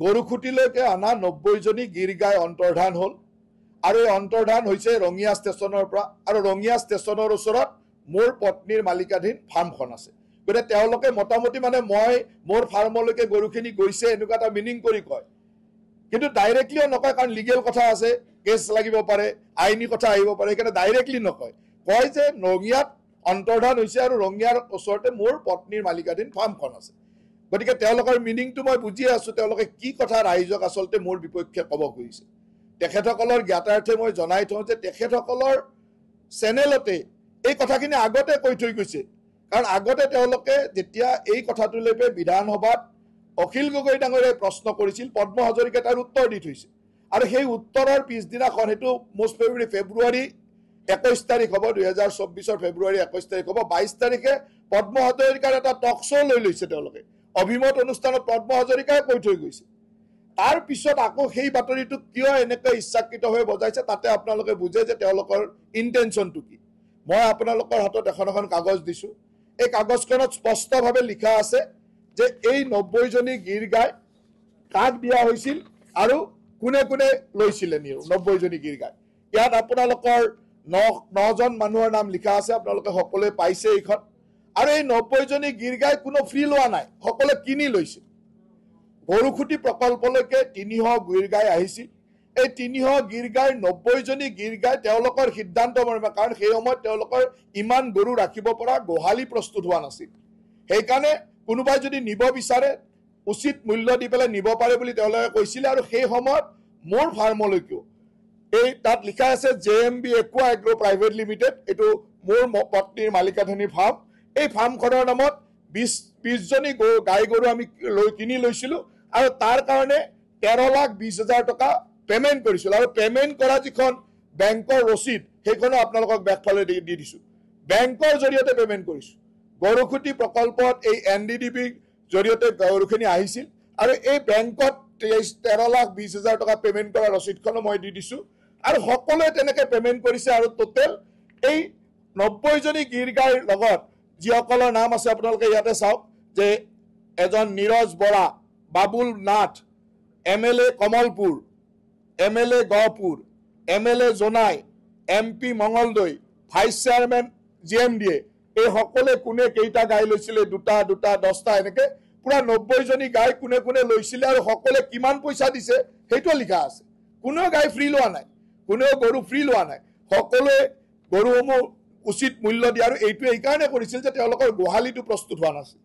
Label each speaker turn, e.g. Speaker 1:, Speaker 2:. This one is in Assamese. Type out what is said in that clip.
Speaker 1: গৰুখুটিলৈকে অনা 90 জনী গিৰ গাই অন্তৰ্ধান হ'ল আৰু এই অন্তৰ্ধান হৈছে ৰঙিয়া ষ্টেচনৰ পৰা আৰু ৰঙিয়া ষ্টেচনৰ ওচৰত মোৰ পত্নীৰ মালিকাধীন ফাৰ্মখন আছে গতিকে তেওঁলোকে মোটামুটি মানে মই মোৰ ফাৰ্মলৈকে গৰুখিনি গৈছে এনেকুৱা এটা মিনিং কৰি কয় কিন্তু ডাইৰেক্টলিও নকয় কাৰণ লিগেল কথা আছে কেছ লাগিব পাৰে আইনী কথা আহিব পাৰে সেইকাৰণে ডাইৰেক্টলি নকয় কয় যে ৰঙিয়াত অন্তৰ্ধান হৈছে আৰু ৰঙিয়াৰ ওচৰতে মোৰ পত্নীৰ মালিকাধীন ফাৰ্মখন আছে গতিকে তেওঁলোকৰ মিনিংটো মই বুজি আছো তেওঁলোকে কি কথা ৰাইজক আচলতে মোৰ বিপক্ষে ক'ব খুজিছে তেখেতসকলৰ জ্ঞাতাৰ্থে মই জনাই থওঁ যে তেখেতসকলৰ চেনেলতে এই কথাখিনি আগতে কৈ থৈ গৈছে কাৰণ আগতে তেওঁলোকে যেতিয়া এই কথাটোলৈ বিধানসভাত অখিল গগৈ ডাঙৰীয়াই প্ৰশ্ন কৰিছিল পদ্ম হাজৰিকাই তাৰ উত্তৰ দি থৈছে আৰু সেই উত্তৰৰ পিছদিনাখন সেইটো মোষ্ট প্ৰবেবলি ফেব্ৰুৱাৰী 21 তাৰিখ হ'ব 2024 ফেব্ৰুৱাৰী 21 তাৰিখ হ'ব 22 তাৰিখে পদ্ম হাজৰিকাৰ এটা টক শ্ব' লৈ লৈছে তেওঁলোকে অভিমত অনুষ্ঠানত পদ্ম হাজৰিকাই কৈ থৈ গৈছে তাৰ পিছত আকৌ সেই বাতৰিটো কিয় এনেকৈ ইচ্ছাকৃতভাৱে বজাইছে তাতে আপোনালোকে বুজে যে তেওঁলোকৰ ইণ্টেনশ্যনটো কি মই আপোনালোকৰ হাতত এখন কাগজ দিছো এই কাগজখনত স্পষ্টভাৱে লিখা আছে যে এই 90 জনী গিৰ গাই কাক দিয়া হৈছিল আৰু কোনে কোনে লৈছিলে নিও 90 জনী গিৰ গাই ইয়াত আপোনালোকৰ 9 জন মানুহৰ নাম লিখা আছে আপোনালোকে সকলোৱে পাইছে এইখন আৰু এই 90 জনী গিৰ গাই কোনো ফ্ৰী লোৱা নাই সকলোৱে কিনি লৈছে গৰুখুটি প্ৰকল্পলৈকে 300 গিৰ গাই আহিছিল এই 300 গিৰ গাই 90 জনী গিৰ গাই তেওঁলোকৰ সিদ্ধান্ত মৰ্মে কাৰণ সেই সময়ত তেওঁলোকৰ ইমান গৰু ৰাখিব পৰা গোহালি প্ৰস্তুত হোৱা নাছিল সেইকাৰণে কোনোবাই যদি নিব বিচাৰে উচিত মূল্য দি পেলাই নিব পাৰে বুলি তেওঁলোকে কৈছিল আৰু সেই সময়ত মোৰ ফাৰ্মলৈকেও এই তাত লিখা আছে JMB Aqua Agro Private Limited এটো মোৰ পত্নীৰ মালিকাধীন ফাৰ্ম এই ফাৰ্মখনৰ নামত 20 জনী গাই গৰু আমি কিনি লৈছিলো আৰু তাৰ কাৰণে 13,20,000 টকা পেমেন্ট কৰিছিল আৰু পেমেন্ট কৰা যিখন বেংকৰ ৰচিদ সেইখনো আপোনালোকক বেকফালে দি দিছো বেংকৰ জৰিয়তে পেমেন্ট কৰিছো গৰুখুটি প্ৰকল্পত এই NDDB জৰিয়তে গৰুখিনি আহিছিল আৰু এই বেংকত 13,20,000 টকা পেমেন্ট কৰা ৰচিদখনো মই দি দিছো আৰু সকলোৱে তেনেকৈ পেমেন্ট কৰিছে আৰু টোটেল এই 90 জনী গিৰ গাইৰ লগত যিসকলৰ নাম আছে আপোনালোকে ইয়াতে চাওক যে এজন Neeraj Bora Babul Nath MLA Kamalpur MLA Gohpur MLA Jonai MP Mangaldai vice chairman GMDA এই সকলে কোনে কেইটা গাই লৈছিলে দুটা 10টা এনেকে পুৰা 90 জনী গাই কোনে কোনে লৈছিলে আৰু সকলে কিমান পইচা দিছে সেইটো লিখা আছে কোনো গাই ফ্ৰী লোৱা নাই কোনো গৰু ফ্ৰী লোৱা নাই সকলে গৰুসমূহ উচিত মূল্য দি আৰু এইটো এই কাৰণে কৰিছিল যে তেওঁলোকৰ গোহালিটো প্ৰস্তুত হোৱা নাছিল